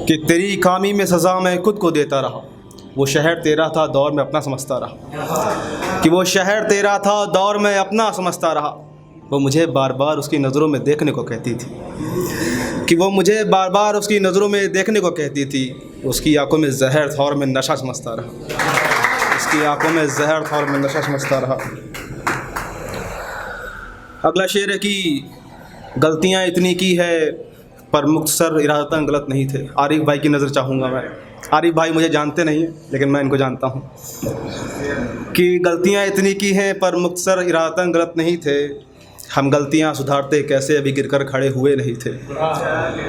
कि तेरी खामी में सज़ा मैं खुद को देता रहा, वो शहर तेरा था दौर में अपना समझता रहा। कि वो शहर तेरा था दौर में अपना समझता रहा, वो मुझे बार बार उसकी नज़रों में देखने को कहती थी। कि वो मुझे बार बार उसकी नज़रों में देखने को कहती थी। उसकी आंखों में जहर था और मैं नशा समझता रहा। उसकी आंखों में जहर था और मैं नशा समझता रहा। अगला शेर है कि गलतियाँ इतनी की है पर मुख्तसर इरादतन गलत नहीं थे। आरिफ भाई की नज़र चाहूँगा मैं। आरिफ भाई मुझे जानते नहीं हैं लेकिन मैं इनको जानता हूँ। कि गलतियाँ इतनी की हैं पर मुख्तसर इरादतन गलत नहीं थे। हम गलतियाँ सुधारते कैसे अभी गिरकर खड़े हुए नहीं थे।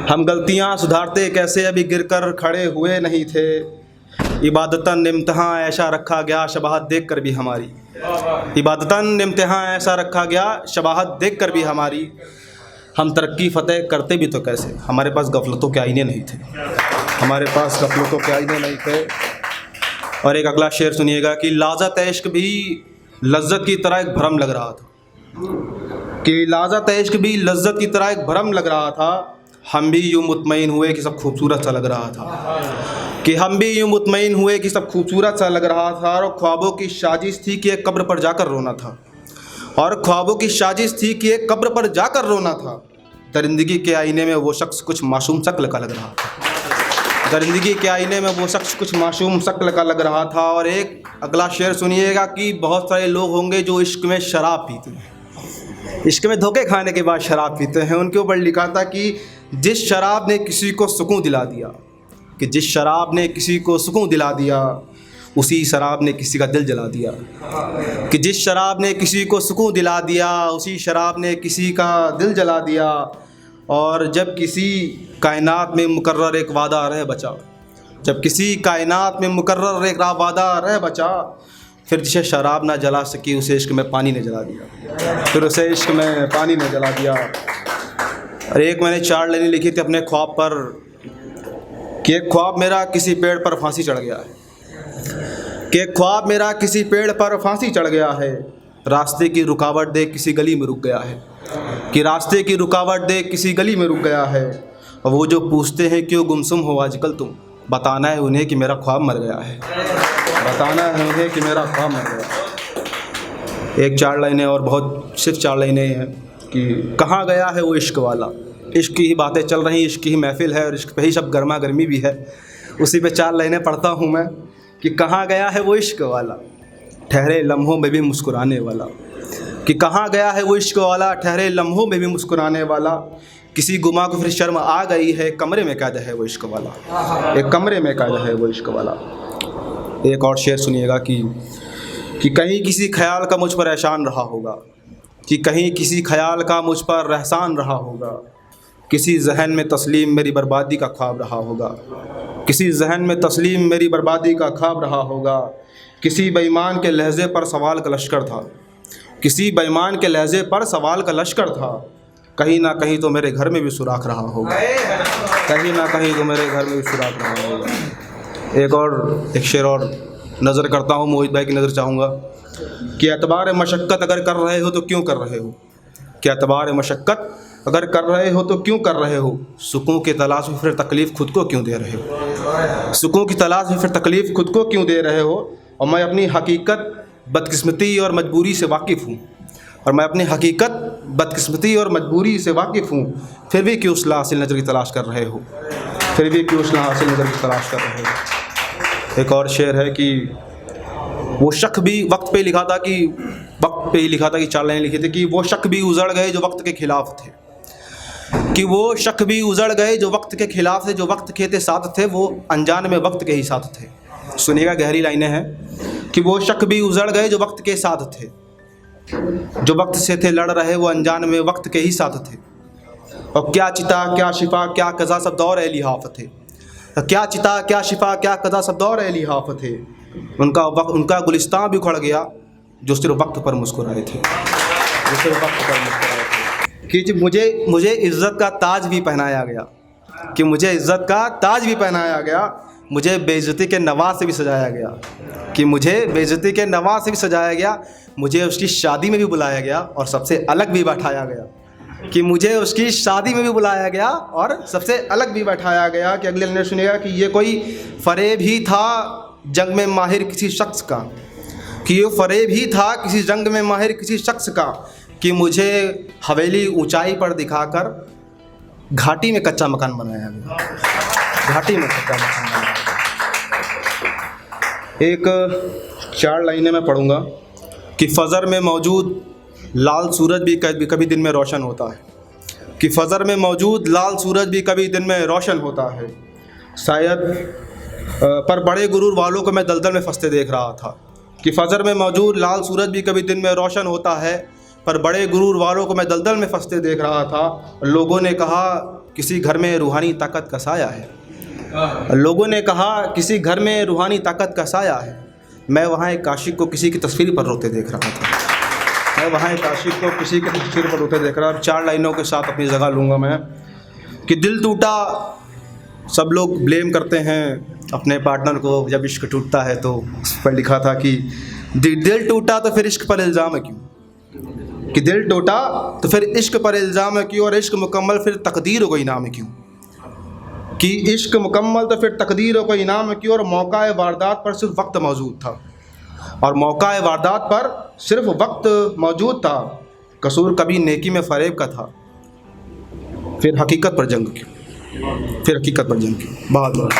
हम गलतियाँ सुधारते कैसे अभी गिरकर खड़े हुए नहीं थे। इबादतन इम्तिहां ऐसा रखा गया शबाहत देख कर भी हमारी। इबादतन इम्तिहां ऐसा रखा गया शबाहत देख कर भी हमारी। हम तरक्की फ़तेह करते भी तो कैसे, हमारे पास गफलतों के आईने नहीं थे। हमारे पास गफलतों के आईने नहीं थे। और एक अगला शेर सुनिएगा कि लाज़त इश्क भी लज्जत की तरह एक भ्रम लग रहा था। कि लाज़त इश्क भी लज्जत की तरह एक भ्रम लग रहा था। हम भी यूँ मुतमईन हुए कि सब खूबसूरत सा लग रहा था। कि हम भी यूँ मुतमईन हुए कि सब खूबसूरत सा लग रहा था। और ख्वाबों की साजिश थी कि एक कब्र पर जाकर रोना था। और ख्वाबों की साजिश थी कि एक कब्र पर जाकर रोना था। दरिंदगी के आईने में वो शख्स कुछ मासूम शक्ल का लग रहा था। दरिंदगी के आईने में वो शख्स कुछ मासूम शक्ल का लग रहा था। और एक अगला शेर सुनिएगा कि बहुत सारे लोग होंगे जो इश्क में शराब पीते हैं। इश्क में धोखे खाने के बाद शराब पीते हैं। उनके ऊपर लिखा था कि जिस शराब ने किसी को सुकून दिला दिया, कि जिस शराब ने किसी को सुकून दिला दिया उसी शराब ने किसी का दिल जला दिया। कि जिस शराब ने किसी को सुकून दिला दिया उसी शराब ने किसी का दिल जला दिया। और जब किसी कायनात में मुकर्रर एक वादा रह बचा, जब किसी कायनात में मुकर्रर एक वादा रह बचा, फिर जिसे शराब ना जला सकी उसे इश्क में पानी ने जला दिया। फिर उसे इश्क में पानी ने जला दिया। और एक मैंने 4 लाइनें लिखी थी अपने ख्वाब पर कि एक ख्वाब मेरा किसी पेड़ पर फांसी चढ़ गया है। कि एक ख्वाब मेरा किसी पेड़ पर फांसी चढ़ गया है। रास्ते की रुकावट देख किसी गली में रुक गया है। कि रास्ते की रुकावट देख किसी गली में रुक गया है। और वो जो पूछते हैं क्यों गुमसुम हो आजकल तुम, बताना है उन्हें कि मेरा ख्वाब मर गया है। बताना है उन्हें कि मेरा ख्वाब मर गया। एक 4 लाइनें और बहुत सिर्फ 4 लाइनें हैं कि कहाँ गया है वो इश्क वाला। इश्क की ही बातें चल रही, इश्क की ही महफिल है और इश्क पे ही सब गर्मा गर्मी भी है। उसी पे 4 लाइनें पढ़ता हूँ मैं कि कहाँ गया है वो इश्क वाला, ठहरे लम्हों में भी मुस्कुराने वाला। कि कहाँ गया है वो इश्क वाला, ठहरे लम्हों में भी मुस्कुराने वाला। किसी गुमा को फिर शर्म आ गई है, कमरे में कैद है वो इश्क वाला। एक कमरे में कैद है वो इश्क वाला। एक और शेर सुनिएगा कि कहीं किसी ख्याल का मुझ पर एहसान रहा होगा। कि कहीं किसी ख्याल का मुझ पर एहसान रहा होगा। किसी जहन में तस्लीम मेरी बर्बादी का ख्वाब रहा होगा। किसी जहन में तस्लीम मेरी बर्बादी का ख्वाब रहा होगा। किसी बेईमान के लहजे पर सवाल का लश्कर था। किसी बेईमान के लहजे पर सवाल का लश्कर था। कहीं ना कहीं तो मेरे घर में भी सुराख रहा होगा। कहीं ना कहीं तो मेरे घर में भी सुराख रहा होगा। एक शेर और नज़र करता हूँ, मोहित भाई की नज़र चाहूँगा कि एतबार मशक्क़त अगर कर रहे हो तो क्यों कर रहे हो। कि एतबार मशक्क़त अगर कर रहे हो तो क्यों कर रहे हो। सुकून की तलाश में फिर तकलीफ़ खुद को क्यों दे रहे हो। सुकून की तलाश में फिर तकलीफ़ खुद को क्यों दे रहे हो। और मैं अपनी हकीकत बदकिस्मती और मजबूरी से वाकिफ़ हूँ। और मैं अपनी हकीकत बदकिस्मती और मजबूरी से वाकिफ़ हूँ। फिर भी क्यों उसला हासिल नज़र की तलाश कर रहे हो। फिर भी क्यों उसला हासिल नज़र की तलाश कर रहे हो। एक और शेर है कि वो शक भी वक्त पे लिखा था कि वक्त पे ही लिखा था कि 4 लाइनें लिखी थी कि वो शक भी उजड़ गए जो वक्त के खिलाफ थे। कि वो शक भी उजड़ गए जो वक्त के खिलाफ थे। जो वक्त के थे साथ थे वो अनजान में वक्त के ही साथ थे। सुनिएगा, गहरी लाइनें हैं कि वो शक भी उजड़ गए जो वक्त के साथ थे। जो वक्त से थे लड़ रहे वो अनजान में वक्त के ही साथ थे। और क्या चिता क्या शिफा क्या कज़ा सब दौर ए लिहाफ थे। क्या चिता क्या शिफा क्या कज़ा सब दौर ए लिहाफ थे। उनका गुलिस्तान भी उखड़ गया जो सिर्फ वक्त पर मुस्कुराए थे। जो सिर्फ वक्त पर मुस्कुराए थे। कि मुझे इज़्ज़त का ताज भी पहनाया गया। कि मुझे इज़्ज़त का ताज भी पहनाया गया। मुझे बेइज्जती के नवाज से भी सजाया गया। कि मुझे बेइज्जती के नवाज से भी सजाया गया। मुझे उसकी शादी में भी बुलाया गया और सबसे अलग भी बैठाया गया। कि मुझे उसकी शादी में भी बुलाया गया और सबसे अलग भी बैठाया गया कि अगले लाइन सुनिएगा कि ये कोई फ़रेब ही था जंग में माहिर किसी शख्स का, कि ये फ़रेब ही था किसी जंग में माहिर किसी शख्स का, कि मुझे हवेली ऊंचाई पर दिखाकर घाटी में कच्चा मकान बनाया गया, घाटी में कच्चा मकान बनाया गया। एक 4 लाइनें मैं पढ़ूँगा कि फ़जर में मौजूद लाल सूरज भी कभी दिन में रोशन होता है, कि फ़जर में मौजूद लाल सूरज भी कभी दिन में रोशन होता है। शायद पर बड़े गुरूर वालों को मैं दलदल में फंसते देख रहा था, कि फ़जर में मौजूद लाल सूरज भी कभी दिन में रोशन होता है, पर बड़े गुरूर वालों को मैं दलदल में फंसते देख रहा था। लोगों ने कहा किसी घर में रूहानी ताकत का साया है, लोगों ने कहा किसी घर में रूहानी ताकत का साया है। मैं वहाँ एक आशिक को किसी की तस्वीर पर रोते देख रहा था, मैं वहाँ एक आशिक को किसी की तस्वीर पर रोते देख रहा। 4 लाइनों के साथ अपनी जगह लूँगा मैं कि दिल टूटा, सब लोग ब्लेम करते हैं अपने पार्टनर को जब इश्क टूटता है, तो उस पर लिखा था कि दिल टूटा तो फिर इश्क पर इल्ज़ाम क्यों, कि दिल टूटा तो फिर इश्क पर इल्ज़ाम क्यों, और इश्क मुकम्मल फिर तकदीर को इनाम क्यों, कि इश्क मुकम्मल तो फिर तकदीर को इनाम क्यों, और मौका वारदात पर सिर्फ वक्त मौजूद था, और मौका वारदात पर सिर्फ वक्त मौजूद था। कसूर कभी नेकी में फ़रेब का था, फिर हकीकत पर जंग क्यों, फिर हकीकत पर जंग क्यों। बहुत बहुत